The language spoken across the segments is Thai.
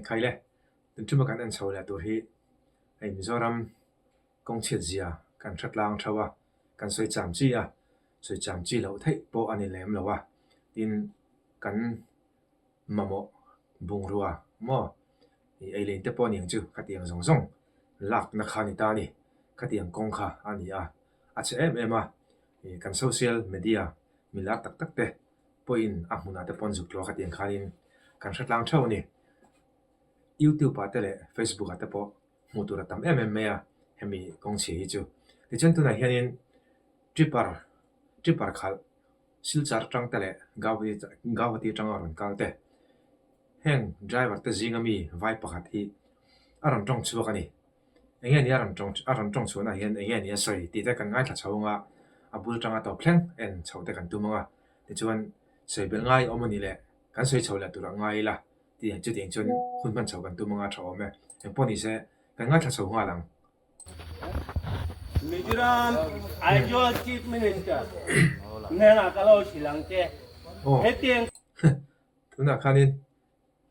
ใครเลยถึงจุดมากันอันเช้าแล้วตัวที่มิโซรัมกงเชียจีกันชัดลางเช้ากันสวยจามจีสวยจามจีเราไทยโปอันนี้แหลมเราดินกันมาโมบุงรัวมอไอเลนเตปอนี่ยังจูขัดยังส่งลักนักขานิตานี่ขัดยังกงขาอันนี้อาจจะกันโซเชียลมีเดียมีลักตักเตะพออินมุนาเตปอนจุกลัวขัดยังขานินกันชัดลางเช้านี่ YouTube อาเตเล Facebook อาเตปอมูตุระตามเมเฮมีกงเชียจูดิฉันตัวไหนเห็นทริปาร์ขัดสิลจาร์จังเตเลกาวดีจังอรุณกัลเตแห่งไดรเวอร์เตจิงมีไวปะขัดที่อารันจงชัวกันนี่นี่อารันจงชัวนะเห็นนี่สวยตีแต่กันง่ายถ้าชาวงบุลจังตัวเพลงชาวแต่กันตัวมังดิฉันสวยเป็นง่ายมันนี่แหละกันสวยชาวละตัวง่ายละที่จุดจนคุณมันชาวกันตัวมังชาวแม่ยังพอนี่เสกันง่ายถ้าชาวงหลังมิจฉาไอจอลชีฟมินิสเตอร์เนี่ยนะก็เราชิลังเจ้เฮตียงตัวนักขันนี่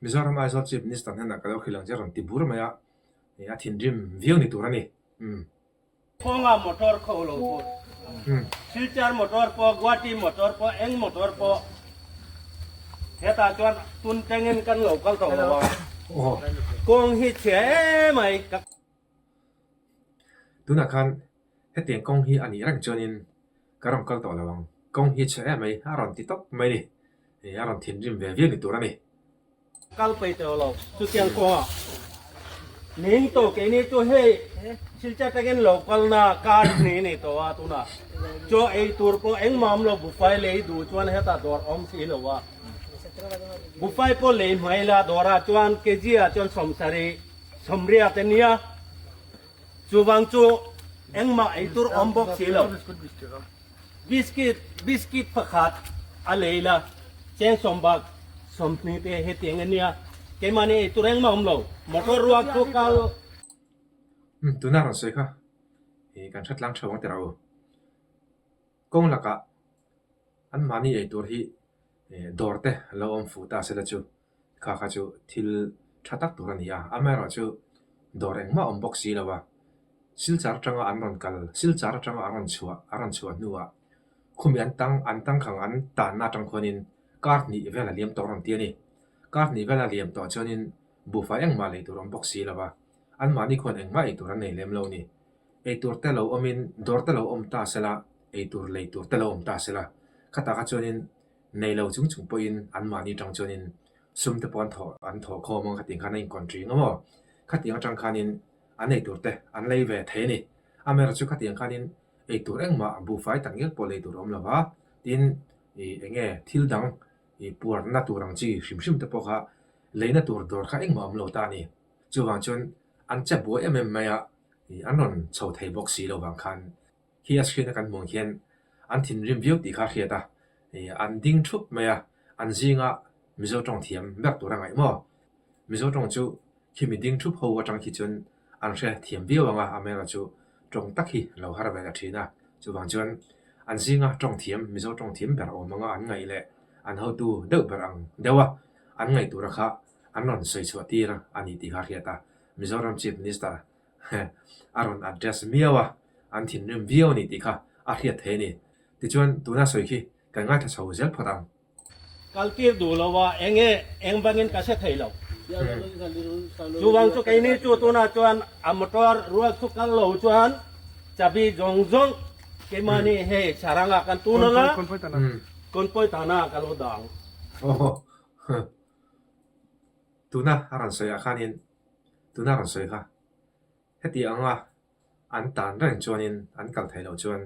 มิจฉาไอจอลชีฟมินิสเตอร์เนี่ยนะก็เราขี้หลังเจ้ารันติบูร์มาทินริมวิวนี่ตัวนี้พงามอเตอร์เขาเราพูดซิลจาร์มอเตอร์พอกวาตีมอเตอร์พอมอเตอร์พอเฮตาจวนตุนเต็งเงินกันเราก็ต้องระวังกงฮิตเฉยไหมกับตัวนักขันเฮตียงกงฮีอันนี้รังจนินก็รังก็ต้องระวังกงฮีเฉยไหมอารันติดตกไม่ดิอารันทินริมวิวนี่ตัวนี้กัลไปเจอเราสุดยังกว่านิ่งโตแค่นี้ตัวเฮ้สิลจาร์เต็งเงินเราก็น่าการนี่ตัวตัวน่ะจ่อไอตัวพอมามเราบุฟเฟ่เลยดูจวนเฮตาดอร์สีเราว่าบุฟเฟ่พอเลยไม่ละดอร์จวนเคจีจวนสมเรียเตนียจูวังจูมาไอตัวบอกสีเราบิสกิตผักขาดอะไรละเจ้าสมบัติสมนิเตเฮติเงินเนี่ยแกมันไอตัวมาเรามอเตอร์รัวตัวเก่าตัวน่ารักสวยค่ะการชัดล้างเชิงแต่เรากงหลักอันมานี่ไอตัวที่ดอร์เตเราฟูตาเสร็จจูข้าจูทิลชัดตักตัวนี้อันไม่รู้จูดอร์มาบอกสีแล้วว่าสิลจาร์จังอันรันกัลสิลจาร์จังอันรันชัวนัวคุมอันตั้งขังอันตาหน้าจังคนนินการ์ดนี่เวลาเลี้ยมตัวรันเตียนี่การ์ดนี่เวลาเลี้ยมตัวจนินบุฟเฟ่มาเลยตัวรันบอกสีแล้วว่าอันมานี่คนมาไอตัวรันในเลี้ยมเรานี่ไอตัวเตเราดอร์เตเราตาเสละไอตัวเลยตัวเตเราตาเสละข้าตาข้าจนินในเราจุงปอยอันมานี่จังจนินซุ่มตะปอนถออันถอคอมองขัดยังขันในคอนทรีงั้นว่าขัดยังจังขันินอันในตัวเตอันเลยเวทนี่อเมริกาขัดยังขันินไอตัวมาบุฟเฟ่ตั้งยังพอเลยตัวเราละว่าดินทิลดังปวดหน้าตัวรังจีชิมตะปอกะเลยหน้าตัวดอร์ข้ามาเราตานี่จูวังจนอันเจ็บบัวไม่อันนนชาวไทยบอกสีเราบางคันที่อาศัยในการมองเห็นอันทินริมวิวตีขาเขียดอันดิ้งชุบไม่อันจิงมิโซจงเทียมแบบตัวไงมั่วมิโซจงจูที่มีดิ้งชุบหัวจังคิดจนอันเช่เทียมวิวอเมริกาจูจงตักฮีเราหาเวลาทีนะจูบางจนอันจิงจงเทียมมิโซจงเทียมแบบมังอันไงเลยอันเขาดูเดือบแบบเดี๋ยวอันไงตัวราคาอันนนสวยสวยตีระอันนี้ตีขาเขียดมิโซรัมชีฟนิสตาอารอนอัดเดสเมียวอันทินริมวิวนี่ตีค่ะอาเทียเทนี่ที่จวนตัวน่าสวยขี้กันง่ายถ้าชาวเซลพอดังกัลกีดูแล้วว่าบังเงินกระเซ็ไทยเราจูวังจูไก่นี่จูตัวน่าจวนมอเตอร์รัวสุกันเราจวนจะบีจงเกมานี่เฮชารังกันตัวนั่นละคนป่วยตานากันเราดังโอ้ตัวน่าอารอนสวยอาคานินตัวน่าอารอนสวยค่ะเฮตีอันตานเรื่องจวนินอันกัลไทยเราจวน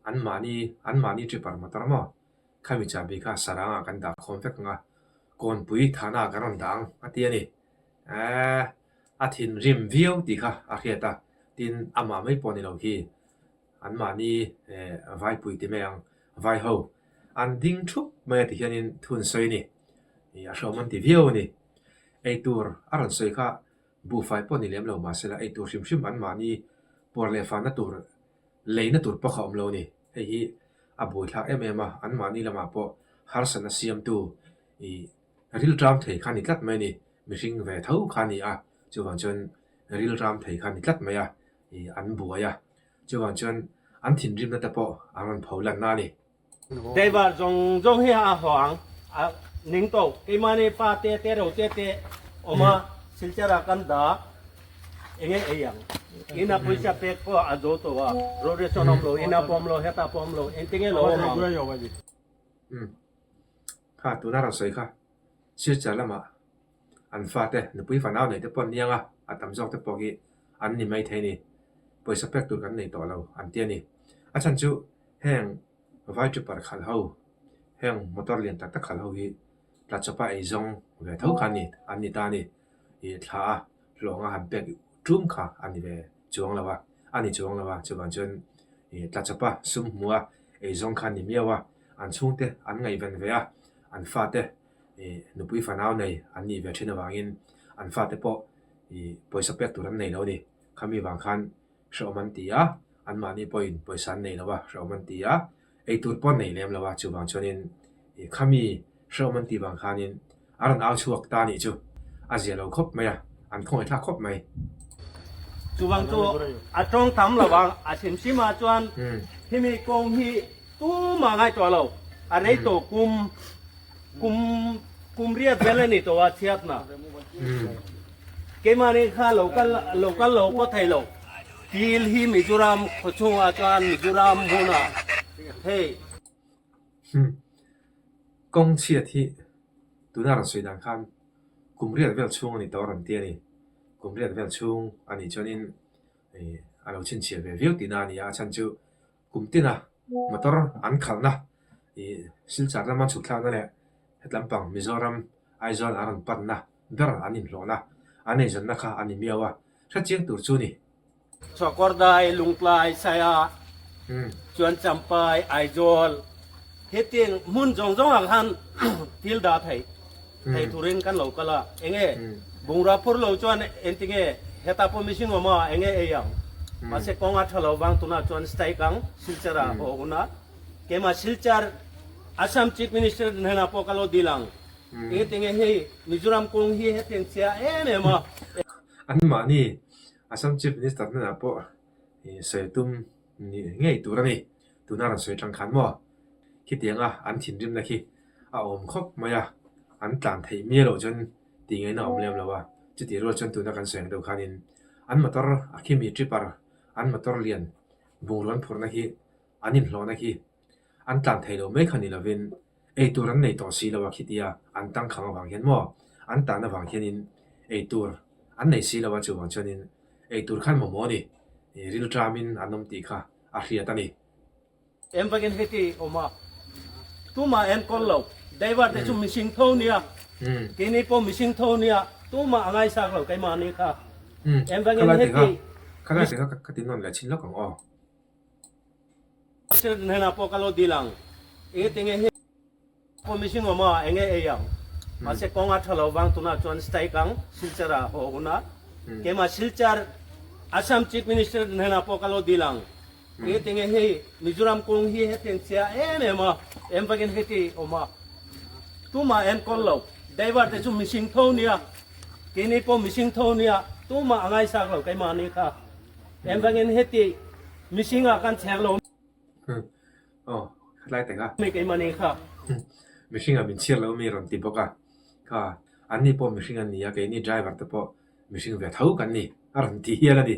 อันมานี่จีปาร์มาตรมอข้ามิจาบิกาสารางกันดาคอนเฟกงะก่อนปุยฐานะกันรันดังอาทิตย์นี้อาทิตย์ริมวิวดีค่ะอาเขียตาทินอามาไม่ปนในเราที่อันมานี่ไว้ปุยที่เมียงไว้หูอันดิ้งชุบเมื่อที่เห็นทุนสวยนี่อาชอบมันที่วิวนี่ไอตัวอารันสวยค่ะบุฟเฟ่ปนในเลี้ยมเรามาเสร็จไอตัวชิมอันมานี่ปวดเลฟันนั่นตัวเลยนั่นตัวปะขอมเรานี่ไอ้อาบุยทักอันมานี่ละมาปอฮาร์สันเซียมตัว ril ram thei khan ni tlat mai ni mihring ve tho khan ni a chuwang chuan ril ram thei khan ni tlat mai a an buaya chuwang chuan an thin rim na te pawh an pholan na ni đây vào dòng hi à hoàng à nính tổ cái mà này pa tê đầu tê oma silchara kan da enge eyang ina puisa pek ko ajo to wa rode sonom lo ina pom lo heta pom lo entinge lo ma kha tu na ra soi kha sil cha lama an fa te nu pui fa naw nei te pon nianga atam jok te poki an ni mai thei ni poisa pek tur kan nei to lo an tia ni a chan chu heng vai chu par khal ho heng motor lian tak tak khal ho hi la chapa ei zong ve tho khan ni an ni ta ni thla longa han pek trum kha an ni ve chuang lawa ani chuang lawa chuan chuan la chapa sum muwa ei zong khan ni miawa an chung te an ngai ven ve a an fa te nu pui fa naw nei an ni ve thina wangin an fa te po poisa pek tur an nei lo ni khami wang khan shawman tia an mani point poisan nei lawa shawman tia ei tur pon nei lem lawa chu wang chuanin khami shawman ti wang khanin aran aw chuak ta ni chu azia lo khop maya an khoi thla khop mai chuwang chu a tong tam la wang a sim sima chuan hi mi kong hi tu ma ngai to lo a nei to kum riat vele ni to wa chiat na ke ma ni kha local lo ko thai lo til hi mizoram khochung a chuan mizoram huna hey kong chiat hi tunar soi dan khan kumriat vel chung ani toran tia ni kumriat vel chung ani chonin alo chin chia ve viu tina ni a chan chu kumtina motor an khalna silchar na man chu thla na le hetlam pang mizoram aizon aran panna dar anin hlona ane jan na kha ani miawa tha chiang tur chu ni chokordai lungklai saya chuan champai aizol heting mun jong ang han til da thai thai turin kan lo kala enge bungra phur lo chuan entinge heta po missing oma enge eyang mase konga thalo bang tuna chuan stai kang silchara ho una kema silchar Assam Chief Minister nena po kalo dilang entinge hei Mizoram kong hi heting sia ma an ma ni Assam Chief Minister nena po sei tum ni ngei turani tunar soi tang khan mo khi tianga an thin rim na khi a om khop maya an tlan thei mi lo chen ti ngai na om lem lawa chu ti ro chen tu na kan seng do khanin an motor a khi mi tripar an motor lian bunglon phur na hi anin hlo na hi an tlan thei lo me khani lovin ei turan nei to si lawa khi tia an tang khang wang hian mo an ta na wang hianin ei tur an nei si lawa chu wang chanin ei tur khan mo mo ni ril tramin anom ti kha a hria ta ni em bagen heti oma tuma en kon lo daiwa te chu missing tho nia kini po missing tho nia tuma angai sak lo kai ma ni kha em bagen heti kala te ka tin non la chin lo kang o sir nena po kalo dilang e tinge he po missing oma enge eyang mase konga thalo bang tuna chuan stai kang silchara ho una kema silchar Assam Chief Minister nena po kalo dilang e tinge hei Mizoram kong hi heting sia ma em bagen heti oma tuma en kon lo daiwa te chu missing tho nia kini po missing tho nia tuma angai sak lo kai ma ni kha em bagen heti missing a kan cheng lo lai te ka me kai ma ni kha missing a min chiar lo mi ron ti boka ka anni po missing an nia ke ni driver te po missing ve thau kan ni aran ti hiala ni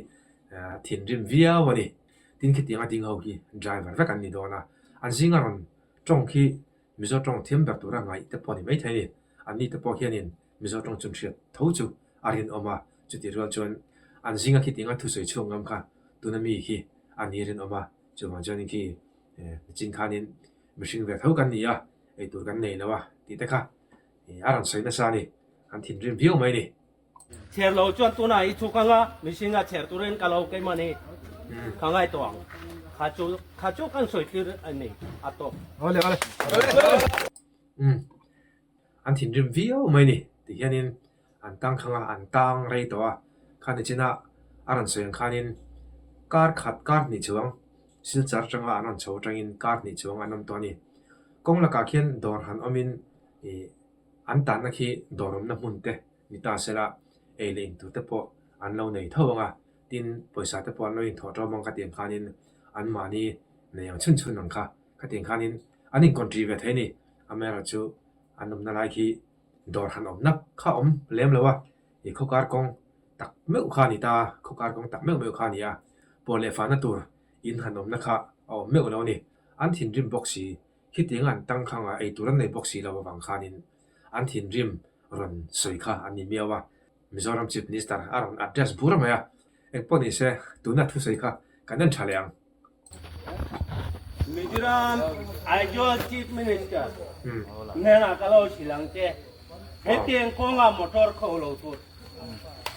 thin rim via wani tin khi tianga ting ho hi driver va kan ni dona an singa ron tong khi mizo tong thiam ber tura ngai te poni mai thai ni an ni te po hianin mizo tong chun thiat thau chu arin oma chu ti ro chon an singa khi tianga thu soi chung ngam kha tunami hi an ni rin oma chu ma jani khi chin khanin missing ve thau kan ni ya ei tur kan nei lawa ti te kha aran sai na sa ni an thin rim view mai ni cher lo chuan tuna I chu kanga missing a cher turen kalo kai ma ni kangai toang khachu kan soi tir ani ato ole an thin rim view mai ni ti hianin an tang khanga an tang rei to a khani china aran soyang khanin kar khat kar ni chuang silchar changa anan chho tangin kar ni chuang anom to ni kongla ka khian dor han omin อันตันนักที่ดอรมน้ำมุนเตนิตาเสละเอเลนตุเตปออันเราในเท่าไงดินบริษัทเตปอเราอินถอดเรามองกระเตียงคานินอันมานี่ในอย่างชุนนังค่ะกระเตียงคานินอันนี้คอนทริบิวต์ให้นี่อเมริกาจูอันนมนาลายที่ดอร์หันอมนับข้าอมเลี้ยมเลยวะอีกข้อการกงตักเมื่อขานิตาข้อการกงตักเมื่อขานี่อ่ะปอเลฟานัตัวอินหันอมนักข้าเอาเมื่อเรานี่อันทินริมบ็อกซี่คิดยังอันตั้งข้างไอตัวนั้นในบ็อกซี่เราบางคานินอันทินริมรันสวยค่ะอันนี้เมียวว่ามิโซรัมชิปนิสตาร์อารอนอัดเดสบูรมาอ่ะเอ็กปอนิเซ่ตัวนั้นทุสวยค่ะกันนั่นชาเลียงมิโซรัมไอจอลชีฟมินิสเตอร์เนี่ยนะก็เราชิลังเจเฮติเองคงอ่ะมอเตอร์เขาเราตัว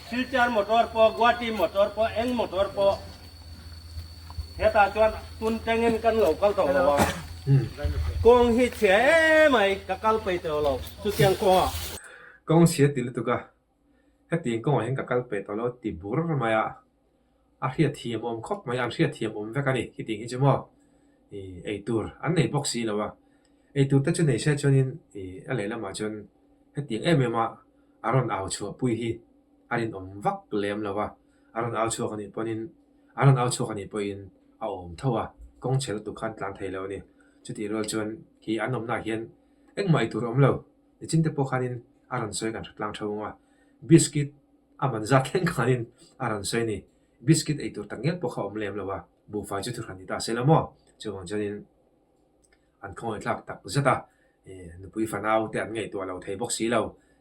ซิลจาร์มอเตอร์พอกวาตีมอเตอร์พอเอ็งมอเตอร์พอเฮตาจวนตุนเต็งเงินกันเราก็ต้องระวังกงฮิตเสียไหมก็กัลไปเตอเราสุดยังกงอ่ะกงเสียติลตุกะเฮติงกงเห็นกับกัลเปตเราติบูรมาอ่ะอาเรียทีมอมคบมาอันเรียทีมอมเวกันนี่ฮิติงฮิจมอไอตัวอันในบ็อกซี่แล้ววะไอตัวแต่จนในเช่จนินอะไรละมาจนเฮติงมาอารอนเอาชัวปุยฮีอารินอมวักเลมแล้ววะอารอนเอาชัวกันนี่ปนินอารอนเอาชัวกันนี่ปอินเอาอมเท่าว่ากงเชลตุกันกลางไทยแล้วนี่จุดที่เราจนที่อันนมน่าเห็นมาไอตัวอมแล้วจินเตปอคันินอารอนสวยกันกลางเท่าว่าบิสกิตมันจัดเล่นคันินอารอนสวยนี่บิสกิตไอตัวตั้งเงี้ยพวกเขาอมเลมแล้ววะบูฟาจุดทุรันนี่ตาเซลมอจงจนินอันคงไอ้ทักตักจะตานุปุยฟันเอาแต่อันไงตัวเราเทบ็อกซี่เรา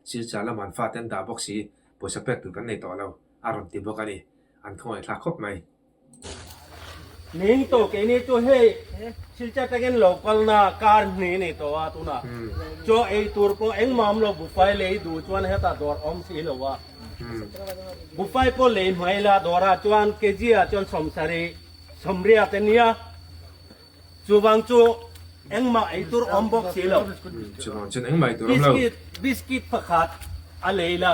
สิจาละมันฟาเต็นดาบ็อกซี่ปวดสเปกตัวกันในตัวเราอารอนติบกันนี่อันคงไอ้ทักครบไหมนิ่งโตเกนี่ตัวเฮชิลจาตะเกนโลกัลนาการนี่ตัวตุนะโจไอตัวพอเอ็งมามโลบุฟไฟเลยดูจวนเฮตาดอร์อมสีโลวะบุฟไฟพอเลยไม่ละดอราจวนเคจีอาจวนสมสารีสมเรียเตนียจูบังจูเอ็งมาไอตัวอมบ็อกสีโลจูบังจูเอ็งมาไอตัวอมเราบิสกิตผักขาดอะไรล่ะ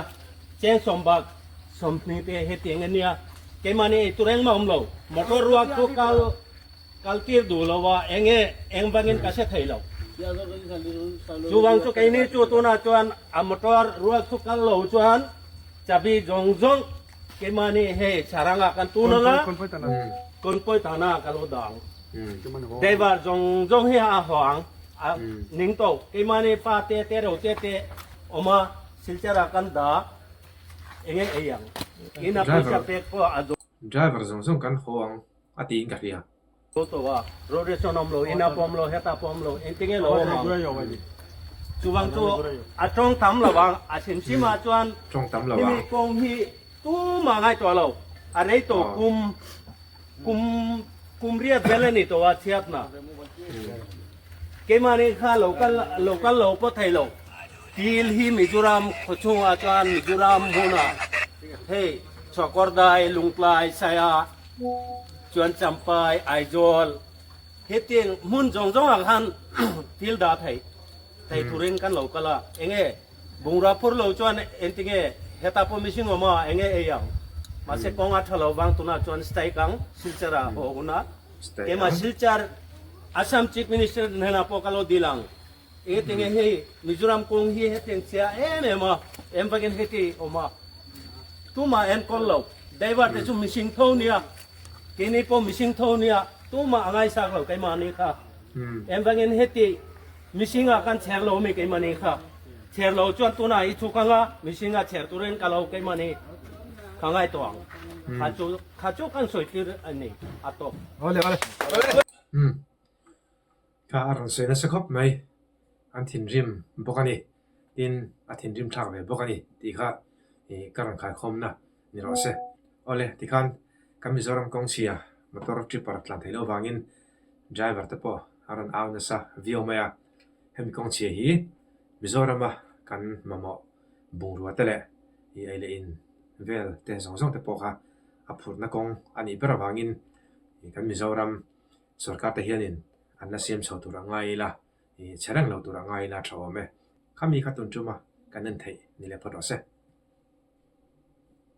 เจนสมบักสมนิเตเฮติงเนียเกมันไอตัวเอ็งมาอมโลมอเตอร์รัวทุกkaal tir du lawa eng bangin kase thei lo chuwang chu kaini chu tuna chuan a motor ruak chu kal lo chuan chabi jong kemani he charanga kan tunanga konpoi tana kalo dang devar jong he a hoang ning to kemani pa te ro te oma silchara kan da enge eyang ina pisa pek ko ado driver jong kan hoang ati ing ka riaตัวรถเรสนอมโลอินาปอมโลเฮตาปอมโลเอ็นติงเอโลมาจูวังจูอาจงทำระวังอาเซนซิมาจวนจงทำระวังที่กงที่ตู้มาไงตัวเราอะไรตัวกุมเรียบเวลนี่ตัวเชียบนะเกมานี่ข้าโลกันโลปะไทยโลทีลฮีมิจูรามขชงอาจารย์มิจูรามมุนาเฮ้ชอกอร์ได้ลุงปลายสายจวนจำปายไอจอลเฮติงมุนจงอ่างหันทิลดาไทยทุเรนกันเหล่ากันละเองบุงราพูดเหล่าจวนเอ็นติงเฮตาพมิชิงออกมาเองยังมาเสกงอัฐเหล่าบางตุนาจวนสไตกังสิลจาระโอกุนะเอมาสิลจาร์อาสัมชีฟมินิสเตอร์เนนาพอกันเหล่าดีลังเอติงเฮมิจูรัมคงเฮติงเสียมาบังเฮติออกมาตัวมาคนเหล่าได้ว่าแต่ชุมมิชิงเท่านี้kini po missing tho niya tuma angai sak lo kai mani kha bangin heti missing akan cher lo mi kai mani kha cher lo chuan tuna I thu kanga missing a cher turen ka lo kai mani kangai to khachu kan soi tir ani ato ole ka aron se na sakop mai an thin rim bokani tin a thin rim thak ve bokani ti kha karan khai khom na ni ro se ole ti khan kami zoram kong sia motor tripper tlan thelo wangin driver te po aron aw na sa vio maya hem kong chia hi mizorama kan mamo bungru atele I ele in vel te zong te po kha apur na kong ani bera wangin kan mizoram sarkar te hianin anna siam chho tura ngai la cherang lo tura ngai la thawme kami khatun chuma kanen thei ni le photo se